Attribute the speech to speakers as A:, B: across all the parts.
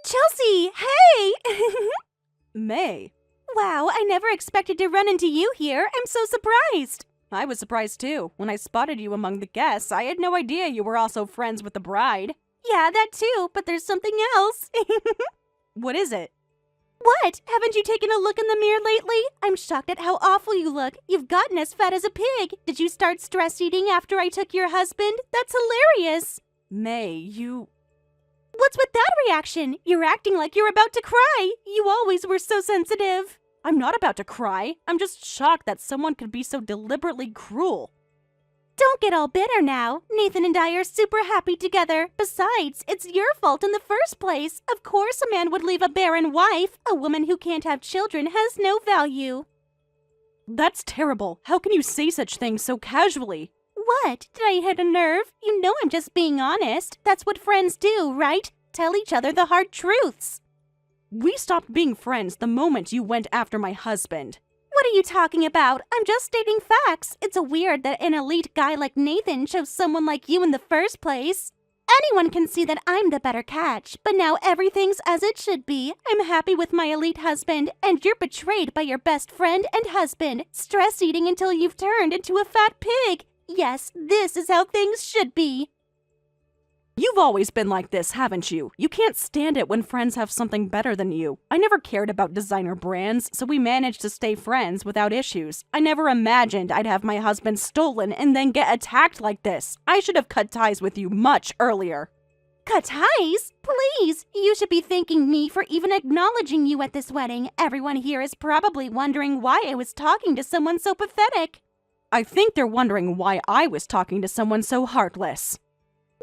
A: Chelsea, hey!
B: May.
A: Wow, I never expected to run into you here. I'm so surprised.
B: I was surprised too. When I spotted you among the guests, I had no idea you were also friends with the bride.
A: Yeah, that too, but there's something else.
B: What is it?
A: What? Haven't you taken a look in the mirror lately? I'm shocked at how awful you look. You've gotten as fat as a pig. Did you start stress eating after I took your husband? That's hilarious.
B: May, you...
A: What's with that reaction? You're acting like you're about to cry. You always were so sensitive.
B: I'm not about to cry. I'm just shocked that someone could be so deliberately cruel.
A: Don't get all bitter now. Nathan and I are super happy together. Besides, it's your fault in the first place. Of course a man would leave a barren wife. A woman who can't have children has no value.
B: That's terrible. How can you say such things so casually?
A: What? Did I hit a nerve? You know I'm just being honest. That's what friends do, right? Tell each other the hard truths.
B: We stopped being friends the moment you went after my husband.
A: What are you talking about? I'm just stating facts. It's weird that an elite guy like Nathan chose someone like you in the first place. Anyone can see that I'm the better catch, but now everything's as it should be. I'm happy with my elite husband, and you're betrayed by your best friend and husband, stress eating until you've turned into a fat pig. Yes, this is how things should be.
B: You've always been like this, haven't you? You can't stand it when friends have something better than you. I never cared about designer brands, so we managed to stay friends without issues. I never imagined I'd have my husband stolen and then get attacked like this. I should have cut ties with you much earlier.
A: Cut ties? Please! You should be thanking me for even acknowledging you at this wedding. Everyone here is probably wondering why I was talking to someone so pathetic.
B: I think they're wondering why I was talking to someone so heartless.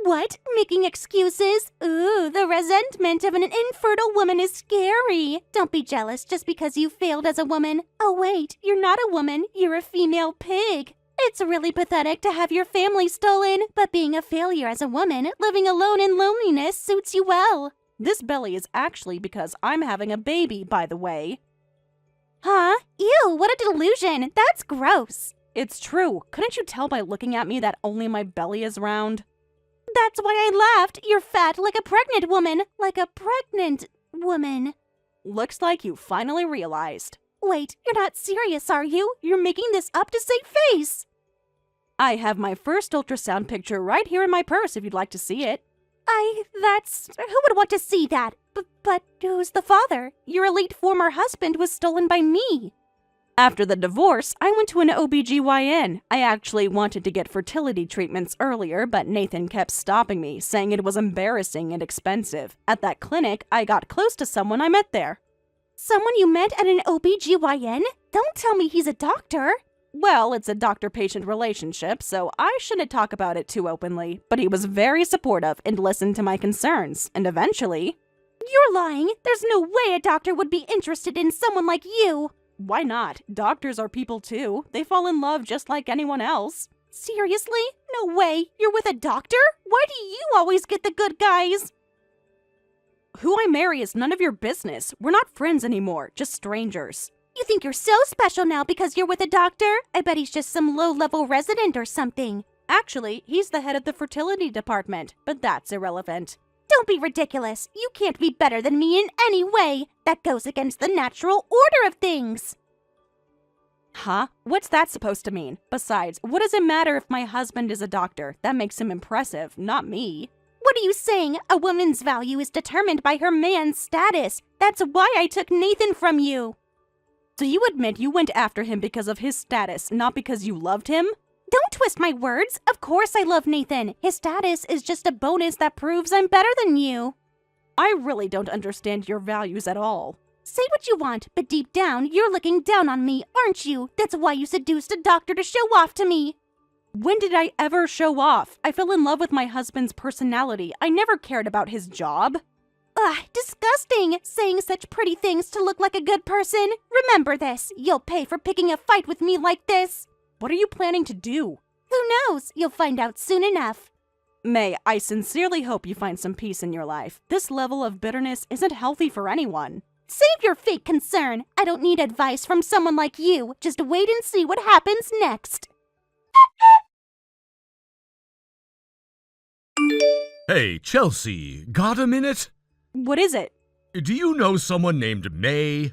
A: What? Making excuses? Ooh, the resentment of an infertile woman is scary. Don't be jealous just because you failed as a woman. Oh wait, you're not a woman, you're a female pig. It's really pathetic to have your family stolen, but being a failure as a woman, living alone in loneliness suits you well.
B: This belly is actually because I'm having a baby, by the way.
A: Huh? Ew, what a delusion. That's gross.
B: It's true. Couldn't you tell by looking at me that only my belly is round?
A: That's why I laughed. You're fat like a pregnant woman. Like a pregnant woman.
B: Looks like you finally realized.
A: Wait, you're not serious, are you? You're making this up to save face.
B: I have my first ultrasound picture right here in my purse if you'd like to see it.
A: Who would want to see that? But who's the father? Your elite former husband was stolen by me.
B: After the divorce, I went to an OBGYN. I actually wanted to get fertility treatments earlier, but Nathan kept stopping me, saying it was embarrassing and expensive. At that clinic, I got close to someone I met there.
A: Someone you met at an OBGYN? Don't tell me he's a doctor.
B: Well, it's a doctor-patient relationship, so I shouldn't talk about it too openly. But he was very supportive and listened to my concerns, and eventually...
A: You're lying. There's no way a doctor would be interested in someone like you.
B: Why not? Doctors are people too. They fall in love just like anyone else.
A: Seriously? No way. You're with a doctor? Why do you always get the good guys?
B: Who I marry is none of your business. We're not friends anymore, just strangers.
A: You think you're so special now because you're with a doctor? I bet he's just some low-level resident or something.
B: Actually, he's the head of the fertility department, but that's irrelevant.
A: Don't be ridiculous. You can't be better than me in any way. That goes against the natural order of things.
B: Huh? What's that supposed to mean? Besides, what does it matter if my husband is a doctor? That makes him impressive, not me.
A: What are you saying? A woman's value is determined by her man's status. That's why I took Nathan from you.
B: So you admit you went after him because of his status, not because you loved him?
A: Don't twist my words. Of course I love Nathan. His status is just a bonus that proves I'm better than you.
B: I really don't understand your values at all.
A: Say what you want, but deep down, you're looking down on me, aren't you? That's why you seduced a doctor to show off to me.
B: When did I ever show off? I fell in love with my husband's personality. I never cared about his job.
A: Ugh, disgusting! Saying such pretty things to look like a good person. Remember this. You'll pay for picking a fight with me like this.
B: What are you planning to do?
A: Who knows? You'll find out soon enough.
B: May, I sincerely hope you find some peace in your life. This level of bitterness isn't healthy for anyone.
A: Save your fake concern. I don't need advice from someone like you. Just wait and see what happens next.
C: Hey, Chelsea, got a minute?
B: What is it?
C: Do you know someone named May?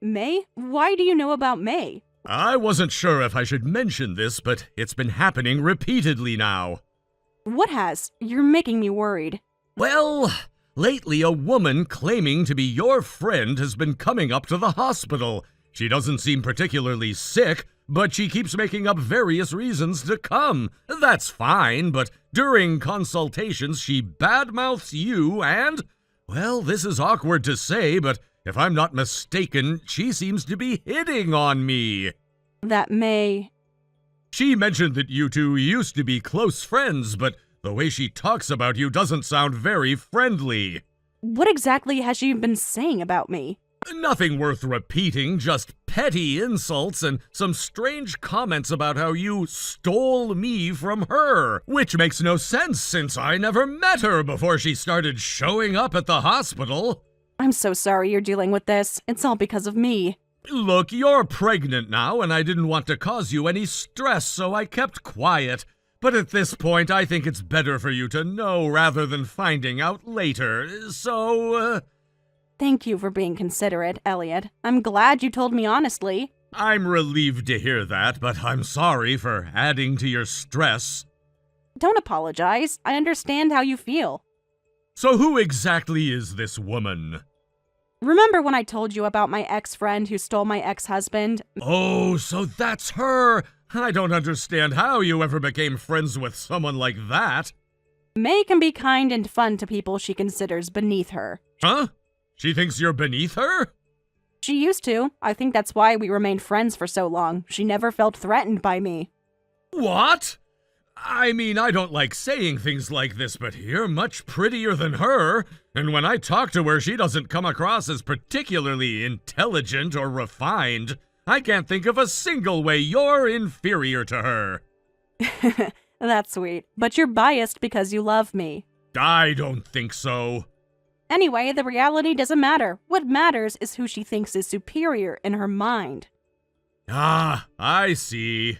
B: May? Why do you know about May?
C: I wasn't sure if I should mention this, but it's been happening repeatedly now.
B: What has? You're making me worried.
C: Well, lately a woman claiming to be your friend has been coming up to the hospital. She doesn't seem particularly sick, but she keeps making up various reasons to come. That's fine, but during consultations she badmouths you and, well, this is awkward to say, but if I'm not mistaken, she seems to be hitting on me.
B: That May...
C: She mentioned that you two used to be close friends, but the way she talks about you doesn't sound very friendly.
B: What exactly has she been saying about me?
C: Nothing worth repeating, just petty insults and some strange comments about how you stole me from her, which makes no sense since I never met her before she started showing up at the hospital.
B: I'm so sorry you're dealing with this. It's all because of me.
C: Look, you're pregnant now, and I didn't want to cause you any stress, so I kept quiet. But at this point, I think it's better for you to know rather than finding out later, so,
B: Thank you for being considerate, Elliot. I'm glad you told me honestly.
C: I'm relieved to hear that, but I'm sorry for adding to your stress.
B: Don't apologize. I understand how you feel.
C: So who exactly is this woman?
B: Remember when I told you about my ex-friend who stole my ex-husband?
C: Oh, so that's her! I don't understand how you ever became friends with someone like that.
B: May can be kind and fun to people she considers beneath her.
C: Huh? She thinks you're beneath her?
B: She used to. I think that's why we remained friends for so long. She never felt threatened by me.
C: What? I mean, I don't like saying things like this, but you're much prettier than her. And when I talk to her, she doesn't come across as particularly intelligent or refined. I can't think of a single way you're inferior to her.
B: That's sweet. But you're biased because you love me.
C: I don't think so.
B: Anyway, the reality doesn't matter. What matters is who she thinks is superior in her mind.
C: Ah, I see.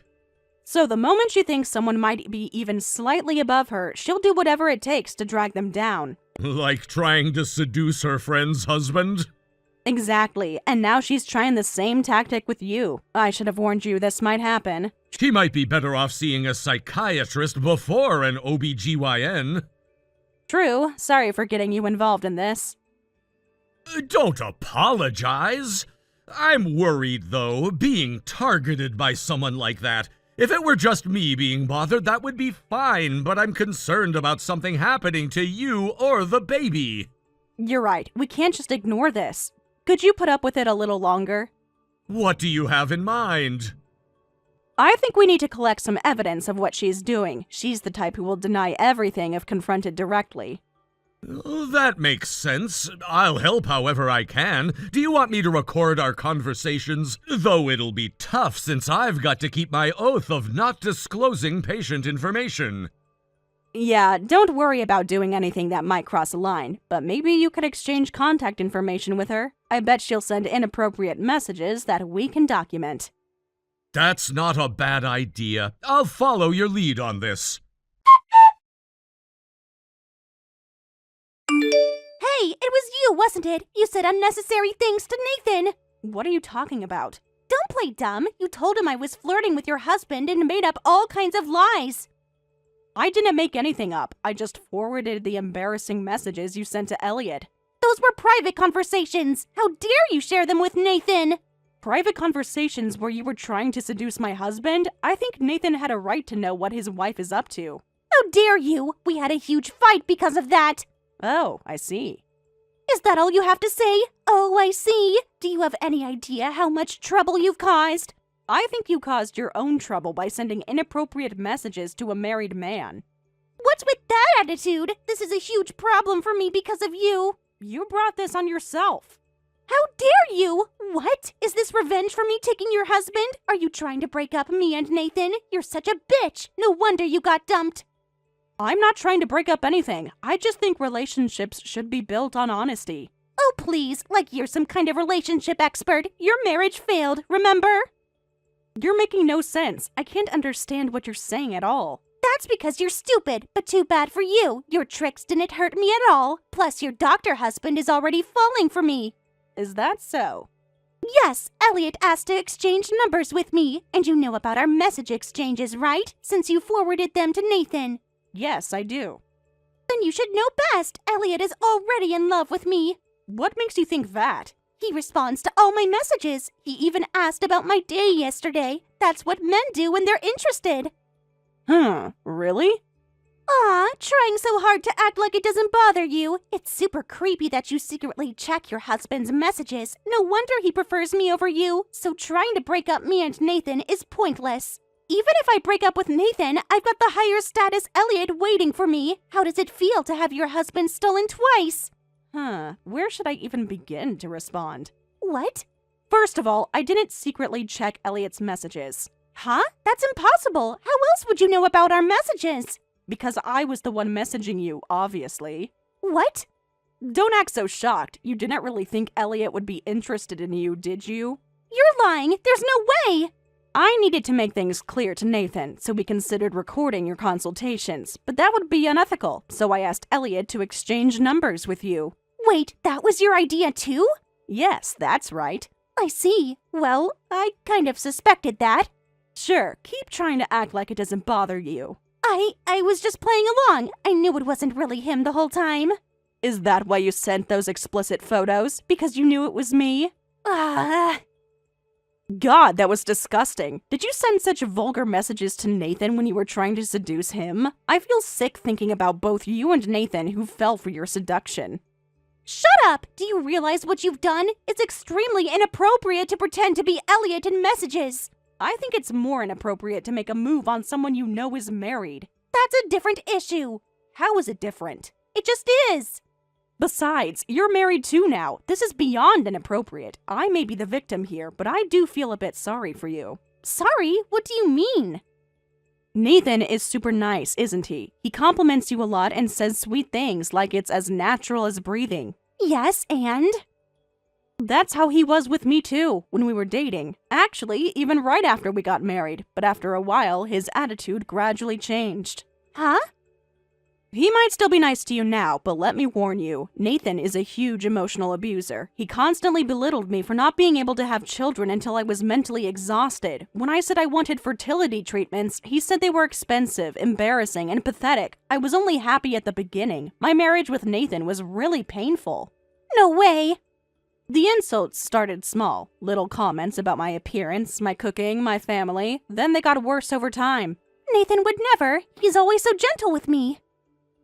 B: So the moment she thinks someone might be even slightly above her, she'll do whatever it takes to drag them down.
C: Like trying to seduce her friend's husband?
B: Exactly, and now she's trying the same tactic with you. I should have warned you this might happen.
C: She might be better off seeing a psychiatrist before an OBGYN.
B: True, sorry for getting you involved in this.
C: Don't apologize. I'm worried, though, being targeted by someone like that. If it were just me being bothered, that would be fine, but I'm concerned about something happening to you or the baby.
B: You're right, we can't just ignore this. Could you put up with it a little longer?
C: What do you have in mind?
B: I think we need to collect some evidence of what she's doing. She's the type who will deny everything if confronted directly.
C: That makes sense. I'll help however I can. Do you want me to record our conversations? Though it'll be tough since I've got to keep my oath of not disclosing patient information.
B: Yeah, don't worry about doing anything that might cross a line, but maybe you could exchange contact information with her. I bet she'll send inappropriate messages that we can document.
C: That's not a bad idea. I'll follow your lead on this.
A: Hey, it was you, wasn't it? You said unnecessary things to Nathan.
B: What are you talking about?
A: Don't play dumb. You told him I was flirting with your husband and made up all kinds of lies.
B: I didn't make anything up. I just forwarded the embarrassing messages you sent to Elliot.
A: Those were private conversations. How dare you share them with Nathan?
B: Private conversations where you were trying to seduce my husband? I think Nathan had a right to know what his wife is up to.
A: How dare you? We had a huge fight because of that.
B: Oh, I see.
A: Is that all you have to say? Oh, I see. Do you have any idea how much trouble you've caused?
B: I think you caused your own trouble by sending inappropriate messages to a married man.
A: What's with that attitude? This is a huge problem for me because of you.
B: You brought this on yourself.
A: How dare you? What? Is this revenge for me taking your husband? Are you trying to break up me and Nathan? You're such a bitch. No wonder you got dumped.
B: I'm not trying to break up anything. I just think relationships should be built on honesty.
A: Oh, please, like you're some kind of relationship expert. Your marriage failed, remember?
B: You're making no sense. I can't understand what you're saying at all.
A: That's because you're stupid, but too bad for you. Your tricks didn't hurt me at all. Plus, your doctor husband is already falling for me.
B: Is that so?
A: Yes, Elliot asked to exchange numbers with me. And you know about our message exchanges, right? Since you forwarded them to Nathan.
B: Yes, I do.
A: Then you should know best. Elliot is already in love with me.
B: What makes you think that?
A: He responds to all my messages. He even asked about my day yesterday. That's what men do when they're interested.
B: Really?
A: Aw, trying so hard to act like it doesn't bother you. It's super creepy that you secretly check your husband's messages. No wonder he prefers me over you. So trying to break up me and Nathan is pointless. Even if I break up with Nathan, I've got the higher status Elliot waiting for me. How does it feel to have your husband stolen twice?
B: Where should I even begin to respond?
A: What?
B: First of all, I didn't secretly check Elliot's messages.
A: Huh? That's impossible. How else would you know about our messages?
B: Because I was the one messaging you, obviously.
A: What?
B: Don't act so shocked. You didn't really think Elliot would be interested in you, did you?
A: You're lying. There's no way.
B: I needed to make things clear to Nathan, so we considered recording your consultations, but that would be unethical, so I asked Elliot to exchange numbers with you.
A: Wait, that was your idea too?
B: Yes, that's right.
A: I see. Well, I kind of suspected that.
B: Sure, keep trying to act like it doesn't bother you.
A: I was just playing along. I knew it wasn't really him the whole time.
B: Is that why you sent those explicit photos? Because you knew it was me? God, that was disgusting. Did you send such vulgar messages to Nathan when you were trying to seduce him? I feel sick thinking about both you and Nathan who fell for your seduction.
A: Shut up! Do you realize what you've done? It's extremely inappropriate to pretend to be Elliot in messages.
B: I think it's more inappropriate to make a move on someone you know is married.
A: That's a different issue.
B: How is it different?
A: It just is.
B: Besides, you're married too now. This is beyond inappropriate. I may be the victim here, but I do feel a bit sorry for you.
A: Sorry? What do you mean?
B: Nathan is super nice, isn't he? He compliments you a lot and says sweet things like it's as natural as breathing.
A: Yes, and?
B: That's how he was with me too, when we were dating. Actually, even right after we got married. But after a while, his attitude gradually changed.
A: Huh?
B: He might still be nice to you now, but let me warn you, Nathan is a huge emotional abuser. He constantly belittled me for not being able to have children until I was mentally exhausted. When I said I wanted fertility treatments, he said they were expensive, embarrassing, and pathetic. I was only happy at the beginning. My marriage with Nathan was really painful.
A: No way!
B: The insults started small. Little comments about my appearance, my cooking, my family. Then they got worse over time.
A: Nathan would never. He's always so gentle with me.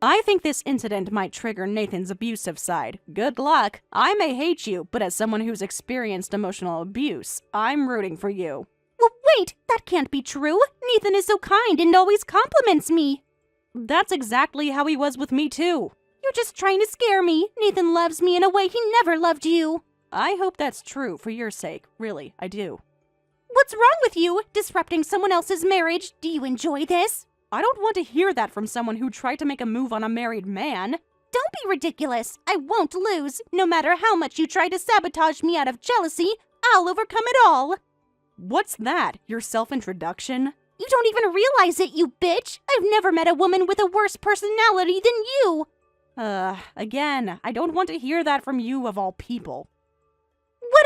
B: I think this incident might trigger Nathan's abusive side. Good luck. I may hate you, but as someone who's experienced emotional abuse, I'm rooting for you.
A: Well, wait, that can't be true. Nathan is so kind and always compliments me.
B: That's exactly how he was with me too.
A: You're just trying to scare me. Nathan loves me in a way he never loved you.
B: I hope that's true for your sake. Really, I do.
A: What's wrong with you? Disrupting someone else's marriage? Do you enjoy this?
B: I don't want to hear that from someone who tried to make a move on a married man.
A: Don't be ridiculous. I won't lose. No matter how much you try to sabotage me out of jealousy, I'll overcome it all.
B: What's that? Your self-introduction?
A: You don't even realize it, you bitch. I've never met a woman with a worse personality than you.
B: Again, I don't want to hear that from you of all people.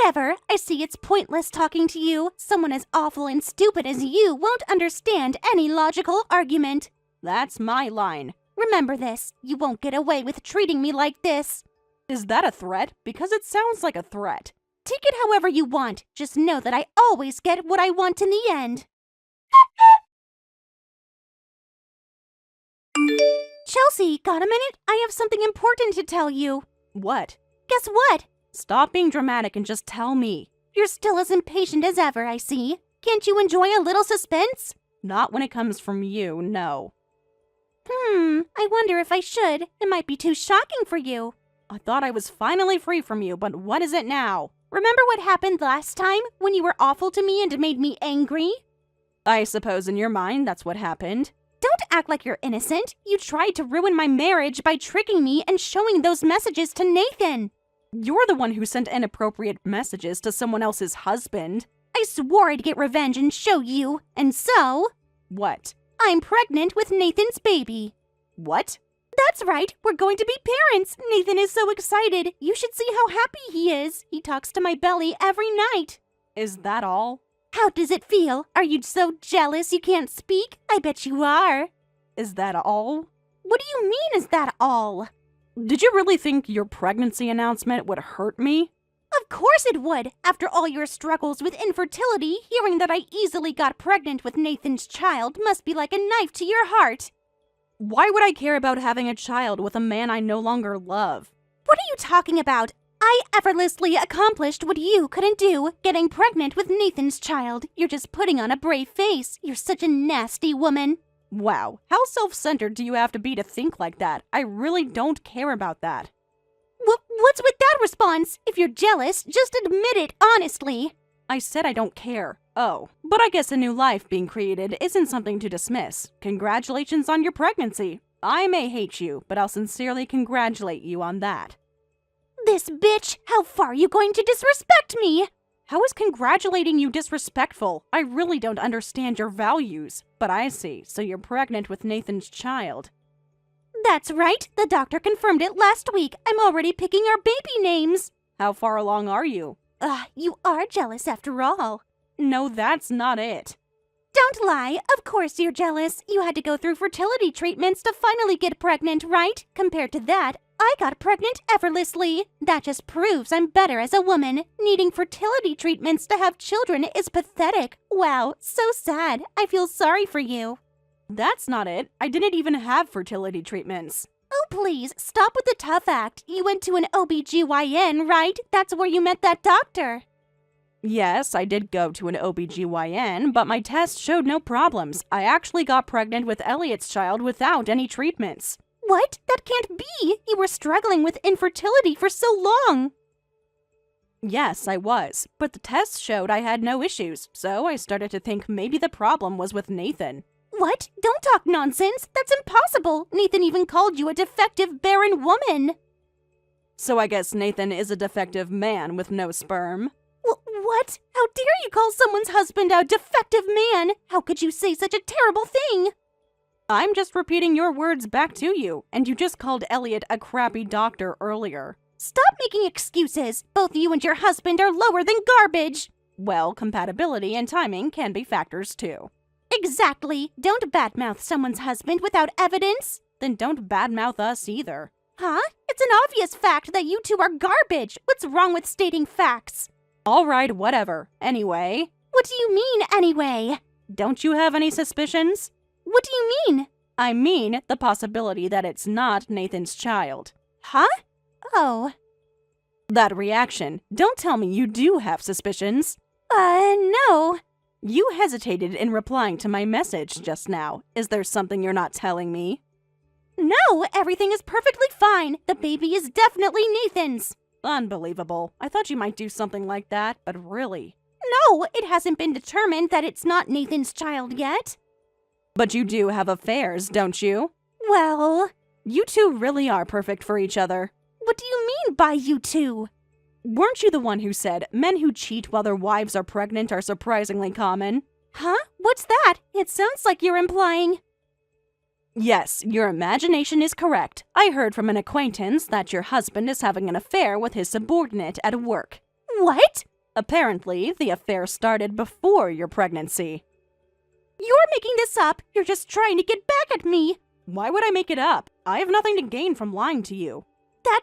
A: Whatever. I see it's pointless talking to you. Someone as awful and stupid as you won't understand any logical argument.
B: That's my line.
A: Remember this. You won't get away with treating me like this.
B: Is that a threat? Because it sounds like a threat.
A: Take it however you want. Just know that I always get what I want in the end. Chelsea, got a minute? I have something important to tell you.
B: What?
A: Guess what?
B: Stop being dramatic and just tell me.
A: You're still as impatient as ever, I see. Can't you enjoy a little suspense?
B: Not when it comes from you, no.
A: I wonder if I should. It might be too shocking for you.
B: I thought I was finally free from you, but what is it now?
A: Remember what happened last time, when you were awful to me and made me angry?
B: I suppose in your mind that's what happened.
A: Don't act like you're innocent. You tried to ruin my marriage by tricking me and showing those messages to Nathan.
B: You're the one who sent inappropriate messages to someone else's husband.
A: I swore I'd get revenge and show you, and so...
B: What?
A: I'm pregnant with Nathan's baby.
B: What?
A: That's right, we're going to be parents. Nathan is so excited. You should see how happy he is. He talks to my belly every night.
B: Is that all?
A: How does it feel? Are you so jealous you can't speak? I bet you are.
B: Is that all?
A: What do you mean, is that all?
B: Did you really think your pregnancy announcement would hurt me?
A: Of course it would. After all your struggles with infertility, hearing that I easily got pregnant with Nathan's child must be like a knife to your heart.
B: Why would I care about having a child with a man I no longer love?
A: What are you talking about? I effortlessly accomplished what you couldn't do, getting pregnant with Nathan's child. You're just putting on a brave face. You're such a nasty woman.
B: Wow, how self-centered do you have to be to think like that? I really don't care about that.
A: What's with that response? If you're jealous, just admit it honestly.
B: I said I don't care. Oh, but I guess a new life being created isn't something to dismiss. Congratulations on your pregnancy. I may hate you, but I'll sincerely congratulate you on that.
A: This bitch, how far are you going to disrespect me?
B: How is congratulating you disrespectful? I really don't understand your values. But I see, so you're pregnant with Nathan's child.
A: That's right, the doctor confirmed it last week. I'm already picking our baby names.
B: How far along are you?
A: You are jealous after all.
B: No, that's not it.
A: Don't lie, of course you're jealous. You had to go through fertility treatments to finally get pregnant, right? Compared to that, I got pregnant effortlessly. That just proves I'm better as a woman. Needing fertility treatments to have children is pathetic. Wow, so sad. I feel sorry for you.
B: That's not it. I didn't even have fertility treatments.
A: Oh, please, stop with the tough act. You went to an OBGYN, right? That's where you met that doctor.
B: Yes, I did go to an OBGYN, but my test showed no problems. I actually got pregnant with Elliot's child without any treatments.
A: What? That can't be! You were struggling with infertility for so long!
B: Yes, I was, but the test showed I had no issues, so I started to think maybe the problem was with Nathan.
A: What? Don't talk nonsense! That's impossible! Nathan even called you a defective, barren woman!
B: So I guess Nathan is a defective man with no sperm.
A: What? How dare you call someone's husband a defective man? How could you say such a terrible thing?
B: I'm just repeating your words back to you, and you just called Elliot a crappy doctor earlier.
A: Stop making excuses! Both you and your husband are lower than garbage!
B: Well, compatibility and timing can be factors too.
A: Exactly! Don't badmouth someone's husband without evidence!
B: Then don't badmouth us either.
A: Huh? It's an obvious fact that you two are garbage! What's wrong with stating facts?
B: Alright, whatever. Anyway.
A: What do you mean, anyway?
B: Don't you have any suspicions?
A: What do you mean?
B: I mean the possibility that it's not Nathan's child.
A: Huh? Oh.
B: That reaction. Don't tell me you do have suspicions.
A: No.
B: You hesitated in replying to my message just now. Is there something you're not telling me?
A: No, everything is perfectly fine. The baby is definitely Nathan's.
B: Unbelievable. I thought you might do something like that, but really.
A: No, it hasn't been determined that it's not Nathan's child yet.
B: But you do have affairs, don't you?
A: Well,
B: you two really are perfect for each other.
A: What do you mean by you two?
B: Weren't you the one who said men who cheat while their wives are pregnant are surprisingly common?
A: Huh? What's that? It sounds like you're implying...
B: Yes, your imagination is correct. I heard from an acquaintance that your husband is having an affair with his subordinate at work.
A: What?
B: Apparently, the affair started before your pregnancy.
A: You're making this up. You're just trying to get back at me.
B: Why would I make it up? I have nothing to gain from lying to you.
A: That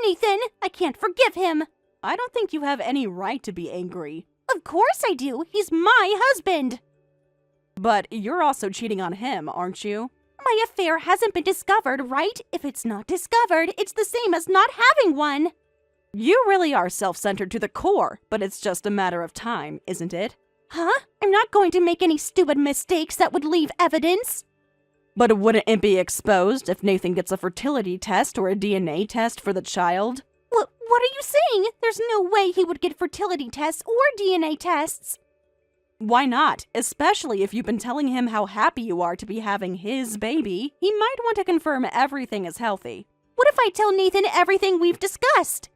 A: Nathan, I can't forgive him.
B: I don't think you have any right to be angry.
A: Of course I do. He's my husband.
B: But you're also cheating on him, aren't you?
A: My affair hasn't been discovered, right? If it's not discovered, it's the same as not having one.
B: You really are self-centered to the core, but it's just a matter of time, isn't it?
A: Huh? I'm not going to make any stupid mistakes that would leave evidence.
B: But wouldn't it be exposed if Nathan gets a fertility test or a DNA test for the child?
A: What are you saying? There's no way he would get fertility tests or DNA tests.
B: Why not? Especially if you've been telling him how happy you are to be having his baby. He might want to confirm everything is healthy.
A: What if I tell Nathan everything we've discussed?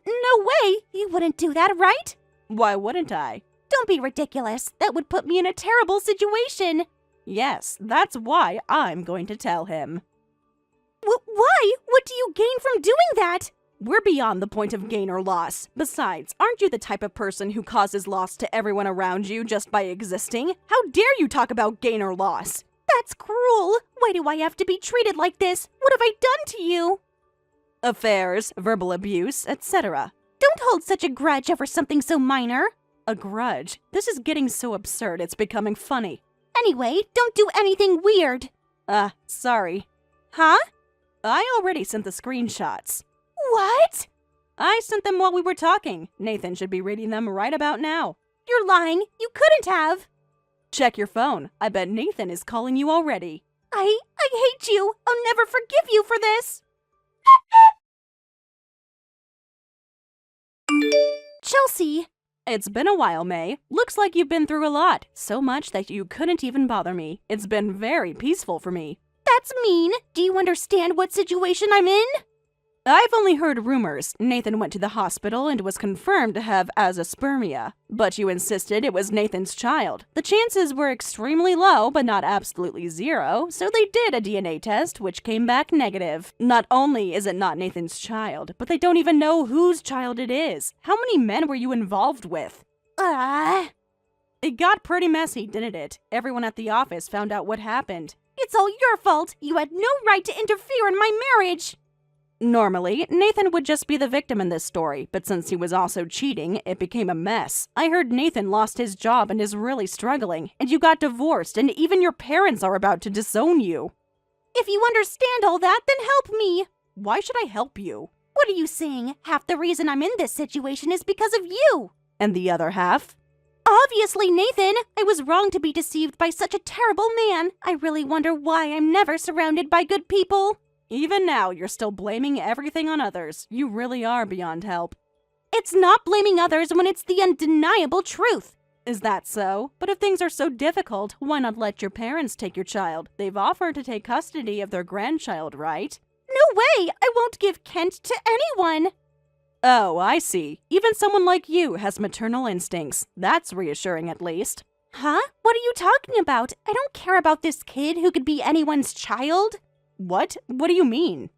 A: No way! You wouldn't do that, right?
B: Why wouldn't I?
A: Don't be ridiculous. That would put me in a terrible situation.
B: Yes, that's why I'm going to tell him.
A: Why? What do you gain from doing that?
B: We're beyond the point of gain or loss. Besides, aren't you the type of person who causes loss to everyone around you just by existing? How dare you talk about gain or loss?
A: That's cruel. Why do I have to be treated like this? What have I done to you?
B: Affairs, verbal abuse, etc.
A: Don't hold such a grudge over something so minor.
B: A grudge? This is getting so absurd it's becoming funny.
A: Anyway, don't do anything weird.
B: Sorry.
A: Huh?
B: I already sent the screenshots.
A: What?
B: I sent them while we were talking. Nathan should be reading them right about now.
A: You're lying. You couldn't have.
B: Check your phone. I bet Nathan is calling you already.
A: I hate you. I'll never forgive you for this. Chelsea.
B: It's been a while, May. Looks like you've been through a lot. So much that you couldn't even bother me. It's been very peaceful for me.
A: That's mean. Do you understand what situation I'm in?
B: I've only heard rumors. Nathan went to the hospital and was confirmed to have azoospermia. But you insisted it was Nathan's child. The chances were extremely low, but not absolutely zero, so they did a DNA test, which came back negative. Not only is it not Nathan's child, but they don't even know whose child it is. How many men were you involved with?
A: It
B: got pretty messy, didn't it? Everyone at the office found out what happened.
A: It's all your fault. You had no right to interfere in my marriage.
B: Normally, Nathan would just be the victim in this story, but since he was also cheating, it became a mess. I heard Nathan lost his job and is really struggling, and you got divorced, and even your parents are about to disown you.
A: If you understand all that, then help me.
B: Why should I help you?
A: What are you saying? Half the reason I'm in this situation is because of you.
B: And the other half?
A: Obviously, Nathan. I was wrong to be deceived by such a terrible man. I really wonder why I'm never surrounded by good people.
B: Even now, you're still blaming everything on others. You really are beyond help.
A: It's not blaming others when it's the undeniable truth.
B: Is that so? But if things are so difficult, why not let your parents take your child? They've offered to take custody of their grandchild, right?
A: No way! I won't give Kent to anyone!
B: Oh, I see. Even someone like you has maternal instincts. That's reassuring, at least.
A: Huh? What are you talking about? I don't care about this kid who could be anyone's child.
B: What? What do you mean?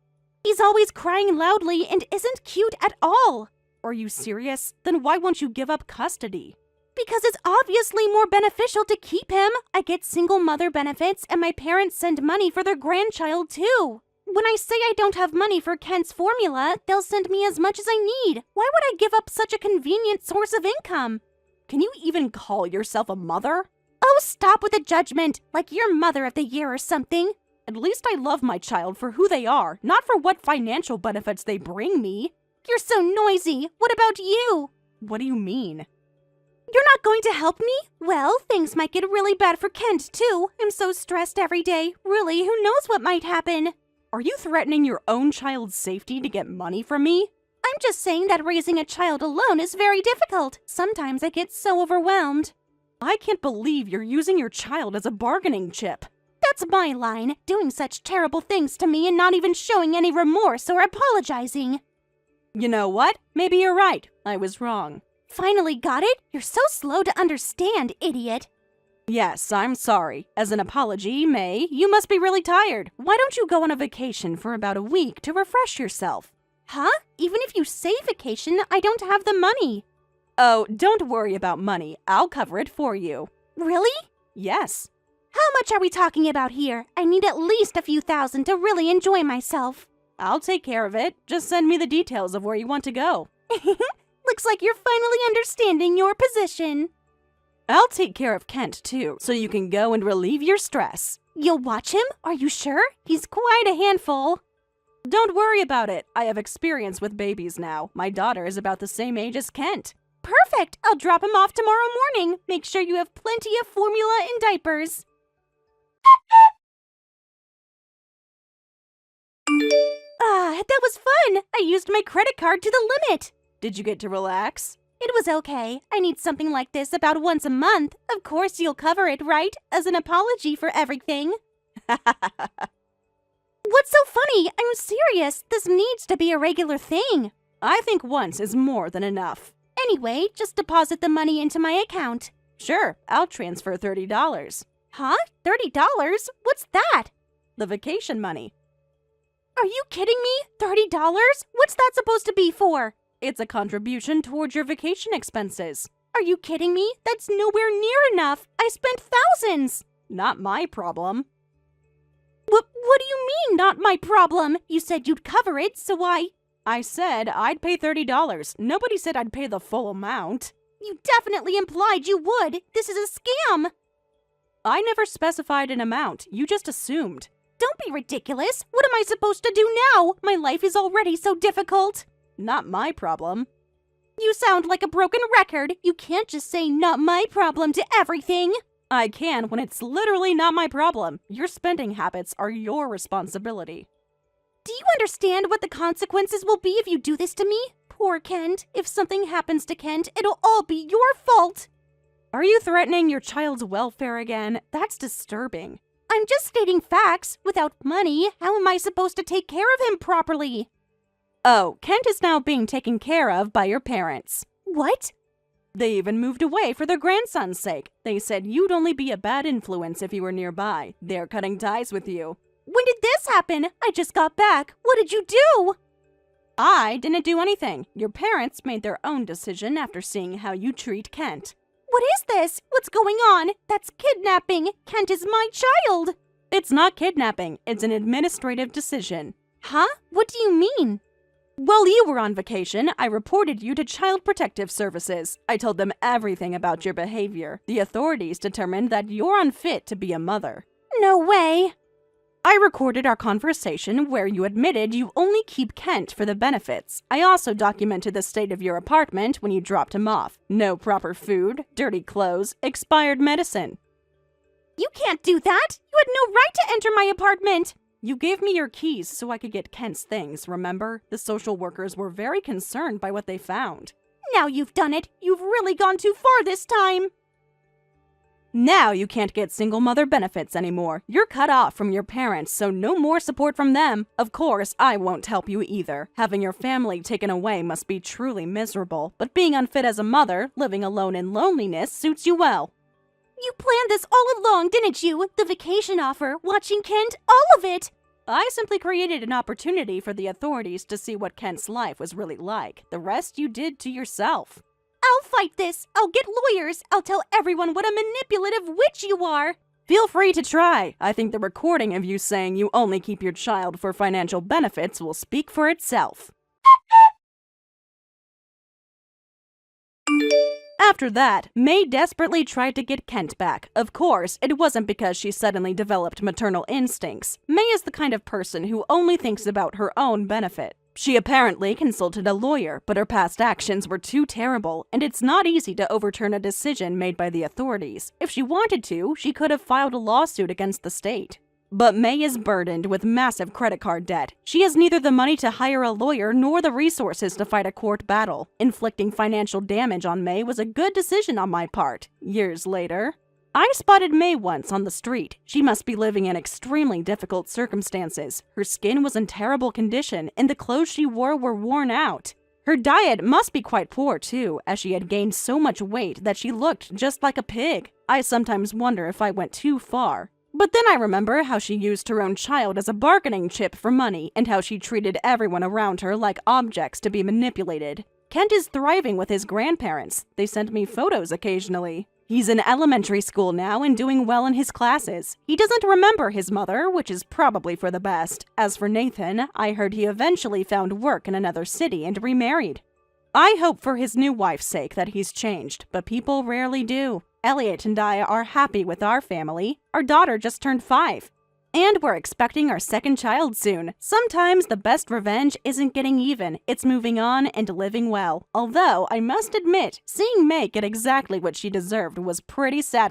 A: He's always crying loudly and isn't cute at all.
B: Are you serious? Then why won't you give up custody?
A: Because it's obviously more beneficial to keep him. I get single mother benefits and my parents send money for their grandchild too. When I say I don't have money for Kent's formula, they'll send me as much as I need. Why would I give up such a convenient source of income?
B: Can you even call yourself a mother?
A: Oh, stop with the judgment, like you're Mother of the Year or something.
B: At least I love my child for who they are, not for what financial benefits they bring me.
A: You're so noisy. What about you?
B: What do you mean?
A: You're not going to help me? Well, things might get really bad for Kent, too. I'm so stressed every day. Really, who knows what might happen?
B: Are you threatening your own child's safety to get money from me?
A: I'm just saying that raising a child alone is very difficult. Sometimes I get so overwhelmed.
B: I can't believe you're using your child as a bargaining chip.
A: That's my line, doing such terrible things to me and not even showing any remorse or apologizing.
B: You know what? Maybe you're right. I was wrong.
A: Finally got it? You're so slow to understand, idiot.
B: Yes, I'm sorry. As an apology, May, you must be really tired. Why don't you go on a vacation for about a week to refresh yourself?
A: Huh? Even if you say vacation, I don't have the money.
B: Oh, don't worry about money. I'll cover it for you.
A: Really?
B: Yes.
A: How much are we talking about here? I need at least a few thousand to really enjoy myself.
B: I'll take care of it. Just send me the details of where you want to go.
A: Looks like you're finally understanding your position.
B: I'll take care of Kent, too, so you can go and relieve your stress.
A: You'll watch him? Are you sure? He's quite a handful.
B: Don't worry about it. I have experience with babies now. My daughter is about the same age as Kent.
A: Perfect! I'll drop him off tomorrow morning. Make sure you have plenty of formula and diapers. That was fun! I used my credit card to the limit.
B: Did you get to relax?
A: It was okay. I need something like this about once a month. Of course you'll cover it, right? As an apology for everything. What's so funny? I'm serious. This needs to be a regular thing.
B: I think once is more than enough.
A: Anyway, just deposit the money into my account.
B: Sure, I'll transfer $30.
A: Huh? $30? What's that?
B: The vacation money.
A: Are you kidding me? $30? What's that supposed to be for?
B: It's a contribution towards your vacation expenses.
A: Are you kidding me? That's nowhere near enough. I spent thousands.
B: Not my problem.
A: What do you mean, not my problem? You said you'd cover it, so
B: I said I'd pay $30. Nobody said I'd pay the full amount.
A: You definitely implied you would. This is a scam.
B: I never specified an amount. You just assumed.
A: Don't be ridiculous. What am I supposed to do now? My life is already so difficult.
B: Not my problem.
A: You sound like a broken record. You can't just say not my problem to everything.
B: I can when it's literally not my problem. Your spending habits are your responsibility.
A: Do you understand what the consequences will be if you do this to me? Poor Kent. If something happens to Kent, it'll all be your fault.
B: Are you threatening your child's welfare again? That's disturbing.
A: I'm just stating facts. Without money, how am I supposed to take care of him properly?
B: Oh, Kent is now being taken care of by your parents.
A: What?
B: They even moved away for their grandson's sake. They said you'd only be a bad influence if you were nearby. They're cutting ties with you.
A: When did this happen? I just got back. What did you do?
B: I didn't do anything. Your parents made their own decision after seeing how you treat Kent.
A: What is this? What's going on? That's kidnapping. Kent is my child.
B: It's not kidnapping. It's an administrative decision.
A: Huh? What do you mean?
B: While you were on vacation, I reported you to Child Protective Services. I told them everything about your behavior. The authorities determined that you're unfit to be a mother.
A: No way.
B: I recorded our conversation where you admitted you only keep Kent for the benefits. I also documented the state of your apartment when you dropped him off. No proper food, dirty clothes, expired medicine.
A: You can't do that! You had no right to enter my apartment!
B: You gave me your keys so I could get Kent's things, remember? The social workers were very concerned by what they found.
A: Now you've done it! You've really gone too far this time!
B: Now you can't get single mother benefits anymore. You're cut off from your parents, so no more support from them. Of course, I won't help you either. Having your family taken away must be truly miserable, but being unfit as a mother, living alone in loneliness, suits you well.
A: You planned this all along, didn't you? The vacation offer, watching Kent, all of it!
B: I simply created an opportunity for the authorities to see what Kent's life was really like. The rest you did to yourself.
A: I'll fight this. I'll get lawyers. I'll tell everyone what a manipulative witch you are.
B: Feel free to try. I think the recording of you saying you only keep your child for financial benefits will speak for itself. After that, May desperately tried to get Kent back. Of course, it wasn't because she suddenly developed maternal instincts. May is the kind of person who only thinks about her own benefit. She apparently consulted a lawyer, but her past actions were too terrible, and it's not easy to overturn a decision made by the authorities. If she wanted to, she could have filed a lawsuit against the state. But May is burdened with massive credit card debt. She has neither the money to hire a lawyer nor the resources to fight a court battle. Inflicting financial damage on May was a good decision on my part. Years later, I spotted May once on the street. She must be living in extremely difficult circumstances. Her skin was in terrible condition, and the clothes she wore were worn out. Her diet must be quite poor, too, as she had gained so much weight that she looked just like a pig. I sometimes wonder if I went too far. But then I remember how she used her own child as a bargaining chip for money, and how she treated everyone around her like objects to be manipulated. Kent is thriving with his grandparents. They send me photos occasionally. He's in elementary school now and doing well in his classes. He doesn't remember his mother, which is probably for the best. As for Nathan, I heard he eventually found work in another city and remarried. I hope for his new wife's sake that he's changed, but people rarely do. Elliot and I are happy with our family. Our daughter just turned 5. And we're expecting our second child soon. Sometimes the best revenge isn't getting even, it's moving on and living well. Although, I must admit, seeing May get exactly what she deserved was pretty satisfying.